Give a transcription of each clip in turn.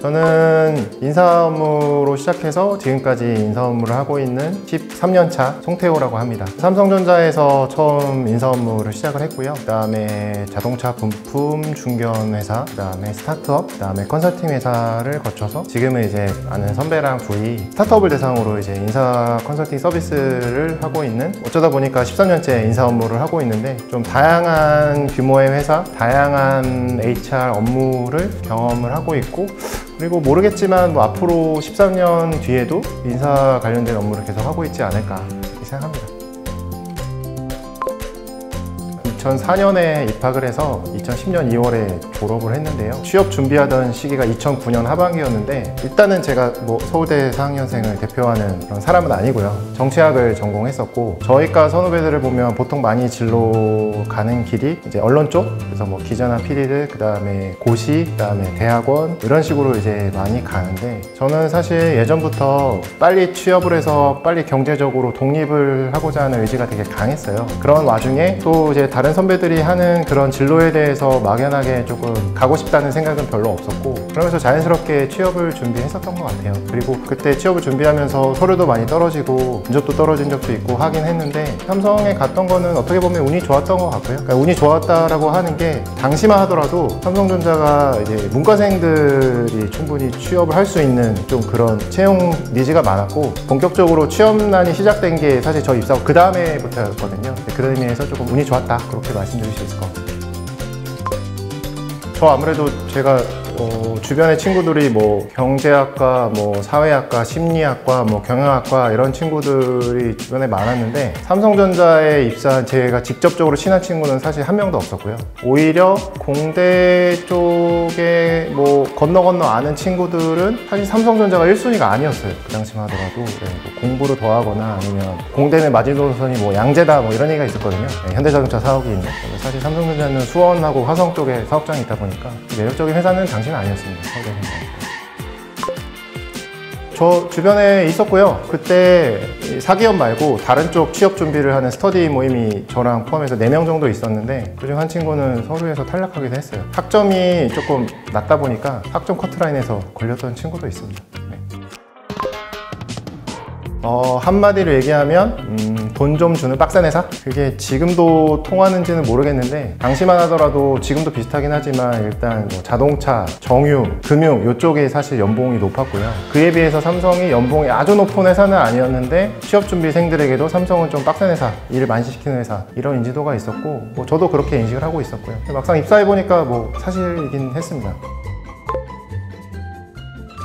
저는 인사 업무로 시작해서 지금까지 인사 업무를 하고 있는 13년 차 송태호라고 합니다. 삼성전자에서 처음 인사 업무를 시작을 했고요. 그 다음에 자동차 부품 중견 회사, 그 다음에 스타트업, 그 다음에 컨설팅 회사를 거쳐서 지금은 이제 아는 선배랑 둘이 스타트업을 대상으로 이제 인사 컨설팅 서비스를 하고 있는, 어쩌다 보니까 13년째 인사 업무를 하고 있는데 좀 다양한 규모의 회사, 다양한 HR 업무를 경험을 하고 있고, 그리고 모르겠지만 뭐 앞으로 13년 뒤에도 인사 관련된 업무를 계속 하고 있지 않을까 이렇게 생각합니다. 2004년에 입학을 해서 2010년 2월에 졸업을 했는데요. 취업 준비하던 시기가 2009년 하반기였는데, 일단은 제가 뭐 서울대 4학년생을 대표하는 그런 사람은 아니고요. 정치학을 전공했었고, 저희과 선후배들을 보면 보통 많이 진로 가는 길이 이제 언론 쪽, 그래서 뭐 기자나 PD들, 그 다음에 고시, 그 다음에 대학원, 이런 식으로 이제 많이 가는데, 저는 사실 예전부터 빨리 취업을 해서 빨리 경제적으로 독립을 하고자 하는 의지가 되게 강했어요. 그런 와중에 또 이제 다른 선배들이 하는 그런 진로에 대해서 막연하게 조금 가고 싶다는 생각은 별로 없었고, 그러면서 자연스럽게 취업을 준비했었던 것 같아요. 그리고 그때 취업을 준비하면서 서류도 많이 떨어지고 면접도 떨어진 적도 있고 하긴 했는데, 삼성에 갔던 거는 어떻게 보면 운이 좋았던 것 같고요. 그러니까 운이 좋았다라고 하는 게, 당시만 하더라도 삼성전자가 이제 문과생들이 충분히 취업을 할 수 있는 좀 그런 채용 니즈가 많았고, 본격적으로 취업난이 시작된 게 사실 저 입사 후 그 다음에부터였거든요. 그런 의미에서 조금 운이 좋았다, 그렇게 말씀드릴 수 있을 것 같아요. 저 아무래도 제가 주변의 친구들이 뭐 경제학과, 뭐 사회학과, 심리학과, 뭐 경영학과 이런 친구들이 주변에 많았는데, 삼성전자에 입사한 제가 직접적으로 친한 친구는 사실 한 명도 없었고요. 오히려 공대 쪽에 뭐 건너 아는 친구들은 사실 삼성전자가 1순위가 아니었어요. 그 당시만 하더라도. 뭐 공부를 더 하거나 아니면 공대는 마지노선이 뭐 양재다 뭐 이런 얘기가 있었거든요. 현대자동차 사옥이 있는. 사실 삼성전자는 수원하고 화성 쪽에 사업장이 있다 보니까 매력적인 회사는 당시는 아니었습니다. 서울대 회사. 저 주변에 있었고요. 그때 사기업 말고 다른 쪽 취업 준비를 하는 스터디 모임이 저랑 포함해서 4명 정도 있었는데, 그중 한 친구는 서류에서 탈락하기도 했어요. 학점이 조금 낮다 보니까 학점 커트라인에서 걸렸던 친구도 있습니다. 한마디로 얘기하면 돈 좀 주는 빡센 회사? 그게 지금도 통하는지는 모르겠는데, 당시만 하더라도 지금도 비슷하긴 하지만 일단 뭐 자동차, 정유, 금융 이쪽이 사실 연봉이 높았고요. 그에 비해서 삼성이 연봉이 아주 높은 회사는 아니었는데 취업준비생들에게도 삼성은 좀 빡센 회사, 일을 많이 시키는 회사, 이런 인지도가 있었고, 뭐 저도 그렇게 인식을 하고 있었고요. 막상 입사해보니까 뭐 사실이긴 했습니다.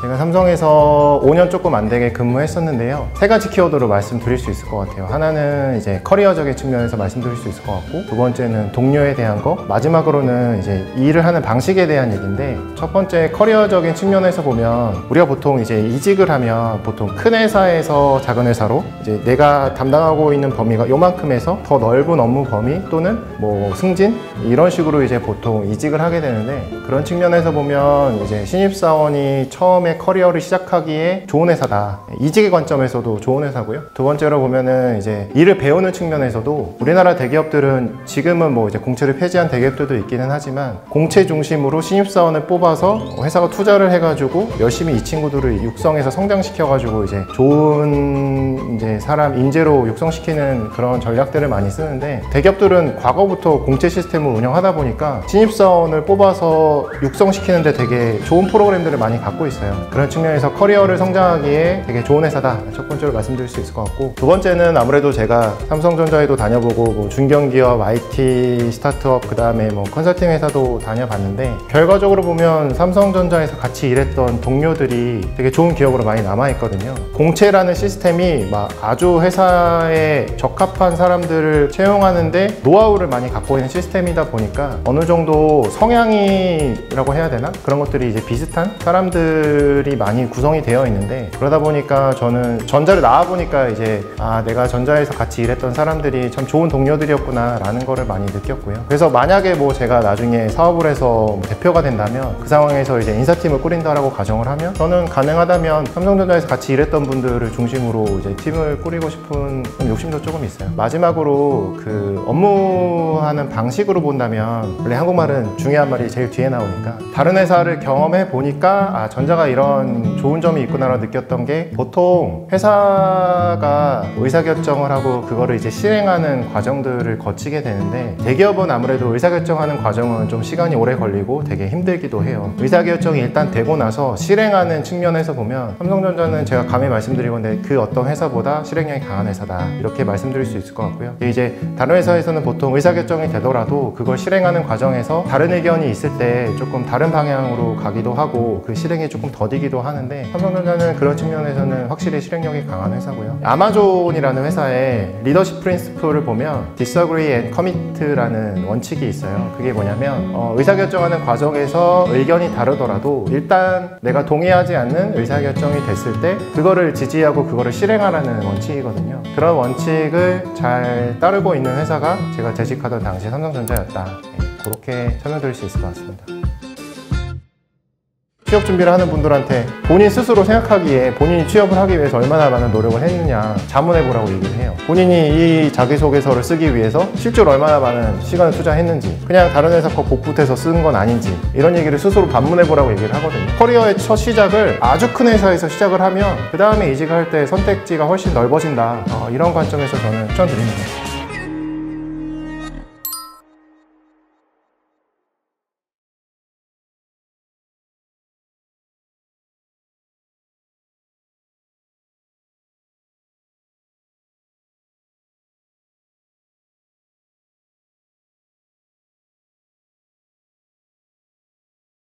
제가 삼성에서 5년 조금 안 되게 근무했었는데요. 3가지 키워드로 말씀드릴 수 있을 것 같아요. 하나는 이제 커리어적인 측면에서 말씀드릴 수 있을 것 같고, 두 번째는 동료에 대한 거, 마지막으로는 이제 일을 하는 방식에 대한 얘기인데, 첫 번째 커리어적인 측면에서 보면, 우리가 보통 이제 이직을 하면 보통 큰 회사에서 작은 회사로 이제 내가 담당하고 있는 범위가 요만큼에서 더 넓은 업무 범위 또는 뭐 승진 이런 식으로 이제 보통 이직을 하게 되는데, 그런 측면에서 보면 이제 신입사원이 처음에 커리어를 시작하기에 좋은 회사다. 이직의 관점에서도 좋은 회사고요. 두 번째로 보면은 이제 일을 배우는 측면에서도, 우리나라 대기업들은 지금은 뭐 이제 공채를 폐지한 대기업들도 있기는 하지만, 공채 중심으로 신입사원을 뽑아서 회사가 투자를 해가지고 열심히 이 친구들을 육성해서 성장시켜가지고 이제 좋은 이제 사람 인재로 육성시키는 그런 전략들을 많이 쓰는데, 대기업들은 과거부터 공채 시스템을 운영하다 보니까 신입사원을 뽑아서 육성시키는데 되게 좋은 프로그램들을 많이 갖고 있어요. 그런 측면에서 커리어를 성장하기에 되게 좋은 회사다, 첫 번째로 말씀드릴 수 있을 것 같고, 두 번째는 아무래도 제가 삼성전자에도 다녀보고 뭐 중견기업, IT 스타트업, 그 다음에 뭐 컨설팅 회사도 다녀봤는데, 결과적으로 보면 삼성전자에서 같이 일했던 동료들이 되게 좋은 기억으로 많이 남아있거든요. 공채라는 시스템이 막 아주 회사에 적합한 사람들을 채용하는데 노하우를 많이 갖고 있는 시스템이다 보니까 어느 정도 성향이라고 해야 되나? 그런 것들이 이제 비슷한 사람들 분들이 많이 구성이 되어 있는데, 그러다 보니까 저는 전자를 나와보니까 이제 내가 전자에서 같이 일했던 사람들이 참 좋은 동료들이었구나 라는 거를 많이 느꼈고요. 그래서 만약에 뭐 제가 나중에 사업을 해서 대표가 된다면, 그 상황에서 이제 인사팀을 꾸린다라고 가정을 하면, 저는 가능하다면 삼성전자에서 같이 일했던 분들을 중심으로 이제 팀을 꾸리고 싶은 욕심도 조금 있어요. 마지막으로 그 업무하는 방식으로 본다면, 원래 한국말은 중요한 말이 제일 뒤에 나오니까, 다른 회사를 경험해 보니까 전자가 이런 좋은 점이 있구나라고 느꼈던 게, 보통 회사가 의사결정을 하고 그거를 이제 실행하는 과정들을 거치게 되는데, 대기업은 아무래도 의사결정하는 과정은 좀 시간이 오래 걸리고 되게 힘들기도 해요. 의사결정이 일단 되고 나서 실행하는 측면에서 보면 삼성전자는 제가 감히 말씀드린 건데 그 어떤 회사보다 실행력이 강한 회사다, 이렇게 말씀드릴 수 있을 것 같고요. 이제 다른 회사에서는 보통 의사결정이 되더라도 그걸 실행하는 과정에서 다른 의견이 있을 때 조금 다른 방향으로 가기도 하고 그 실행이 조금 더디기도 하는데, 삼성전자는 그런 측면에서는 확실히 실행력이 강한 회사고요. 아마존이라는 회사의 리더십 프린시플을 보면 Disagree and Commit라는 원칙이 있어요. 그게 뭐냐면 의사결정하는 과정에서 의견이 다르더라도 일단 내가 동의하지 않는 의사결정이 됐을 때 그거를 지지하고 그거를 실행하라는 원칙이거든요. 그런 원칙을 잘 따르고 있는 회사가 제가 재직하던 당시 삼성전자였다. 그렇게 설명드릴 수 있을 것 같습니다. 취업 준비를 하는 분들한테 본인 스스로 생각하기에 본인이 취업을 하기 위해서 얼마나 많은 노력을 했느냐 자문해 보라고 얘기를 해요. 본인이 이 자기소개서를 쓰기 위해서 실제로 얼마나 많은 시간을 투자했는지, 그냥 다른 회사 거 복붙해서 쓴 건 아닌지, 이런 얘기를 스스로 반문해 보라고 얘기를 하거든요. 커리어의 첫 시작을 아주 큰 회사에서 시작을 하면 그 다음에 이직할 때 선택지가 훨씬 넓어진다, 이런 관점에서 저는 추천드립니다.